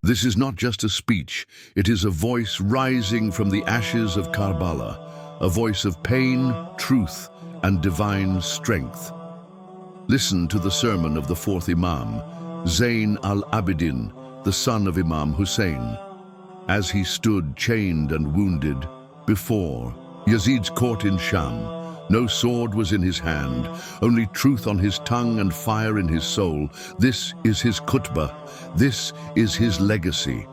This is not just a speech, it is a voice rising from the ashes of Karbala, a voice of pain, truth, and divine strength. Listen to the sermon of the fourth Imam, Zayn al-Abidin, the son of Imam Husayn, as he stood chained and wounded before Yazid's court in Sham. No sword was in his hand, only truth on his tongue and fire in his soul. This is his khutbah, this is his legacy.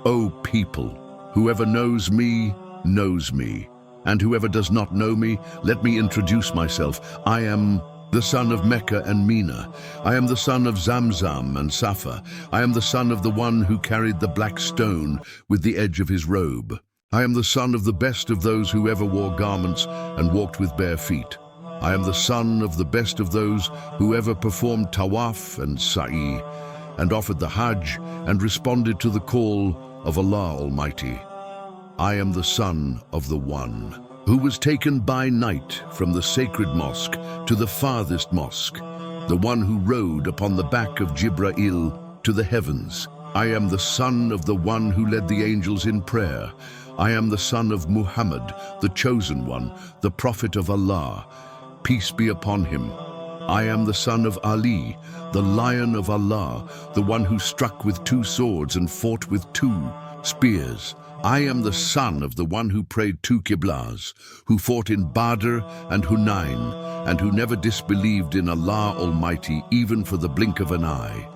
O people, whoever knows me, and whoever does not know me, let me introduce myself. I am the son of Mecca and Mina. I am the son of Zamzam and Safa. I am the son of the one who carried the black stone with the edge of his robe. I am the son of the best of those who ever wore garments and walked with bare feet. I am the son of the best of those who ever performed tawaf and sa'i, and offered the hajj and responded to the call of Allah Almighty. I am the son of the one who was taken by night from the sacred mosque to the farthest mosque, the one who rode upon the back of Jibra'il to the heavens. I am the son of the one who led the angels in prayer. I am the son of Muhammad, the chosen one, the prophet of Allah. Peace be upon him. I am the son of Ali, the lion of Allah, the one who struck with 2 swords and fought with 2 spears. I am the son of the one who prayed 2 qiblas, who fought in Badr and Hunayn, and who never disbelieved in Allah Almighty even for the blink of an eye.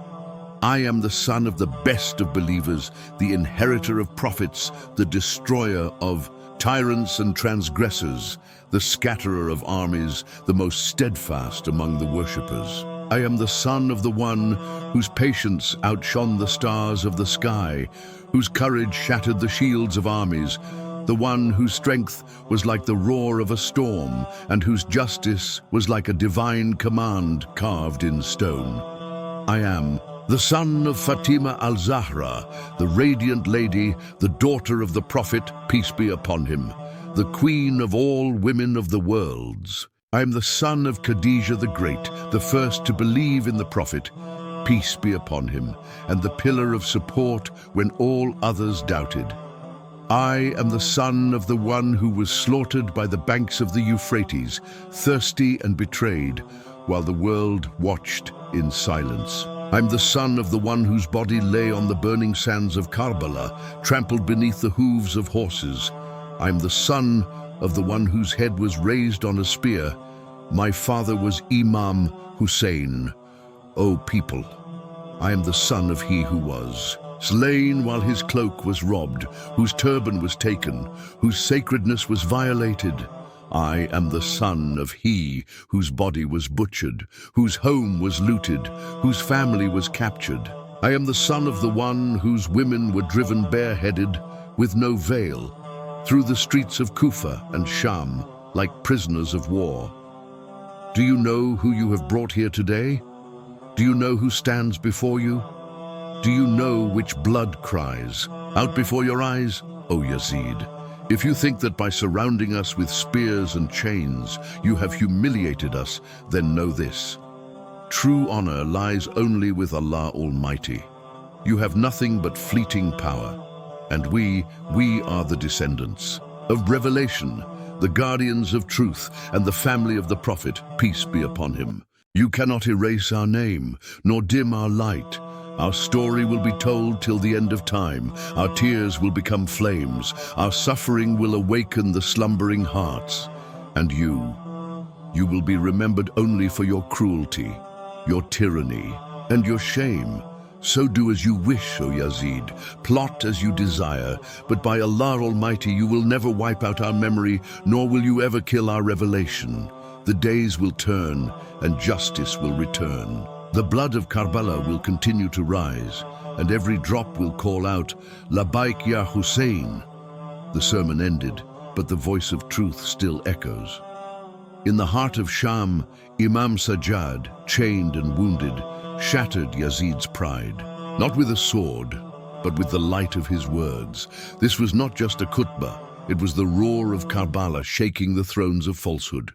I am the son of the best of believers, the inheritor of prophets, the destroyer of tyrants and transgressors, the scatterer of armies, the most steadfast among the worshippers. I am the son of the one whose patience outshone the stars of the sky, whose courage shattered the shields of armies, the one whose strength was like the roar of a storm, and whose justice was like a divine command carved in stone. I am the son of Fatima al-Zahra, the radiant lady, the daughter of the Prophet, peace be upon him, the queen of all women of the worlds. I am the son of Khadijah the Great, the first to believe in the Prophet, peace be upon him, and the pillar of support when all others doubted. I am the son of the one who was slaughtered by the banks of the Euphrates, thirsty and betrayed, while the world watched in silence. I'm the son of the one whose body lay on the burning sands of Karbala, trampled beneath the hooves of horses. I'm the son of the one whose head was raised on a spear. My father was Imam Husayn. O people, I am the son of he who was slain while his cloak was robbed, whose turban was taken, whose sacredness was violated. I am the son of he whose body was butchered, whose home was looted, whose family was captured. I am the son of the one whose women were driven bareheaded, with no veil, through the streets of Kufa and Sham, like prisoners of war. Do you know who you have brought here today? Do you know who stands before you? Do you know which blood cries out before your eyes, O Yazid? If you think that by surrounding us with spears and chains you have humiliated us, then know this: true honor lies only with Allah Almighty. You have nothing but fleeting power, and we are the descendants of revelation, the guardians of truth, and the family of the Prophet, peace be upon him. You cannot erase our name, nor dim our light. Our story will be told till the end of time. Our tears will become flames. Our suffering will awaken the slumbering hearts. And you will be remembered only for your cruelty, your tyranny, and your shame. So do as you wish, O Yazid. Plot as you desire. But by Allah Almighty, you will never wipe out our memory, nor will you ever kill our revelation. The days will turn, and justice will return. The blood of Karbala will continue to rise, and every drop will call out, Labbaik ya Hussain. The sermon ended, but the voice of truth still echoes. In the heart of Sham, Imam Sajjad, chained and wounded, shattered Yazid's pride, not with a sword, but with the light of his words. This was not just a khutbah, it was the roar of Karbala shaking the thrones of falsehood.